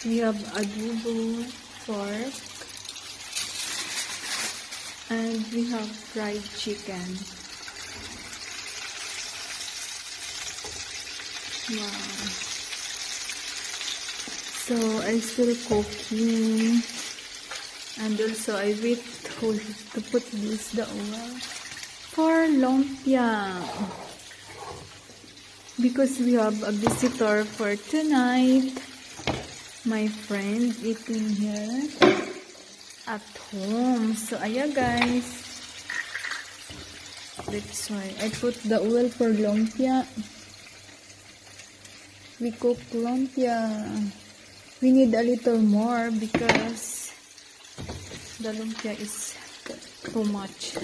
We have adobo, pork, and we have fried chicken. Wow. So I still cooking, and also I wait to put the oil for lumpia because we have a visitor for tonight. My friend eating here at home. So ayan guys, that's why I put the oil for lumpia. We cook lumpia. We need a little more because the lumpia is too much.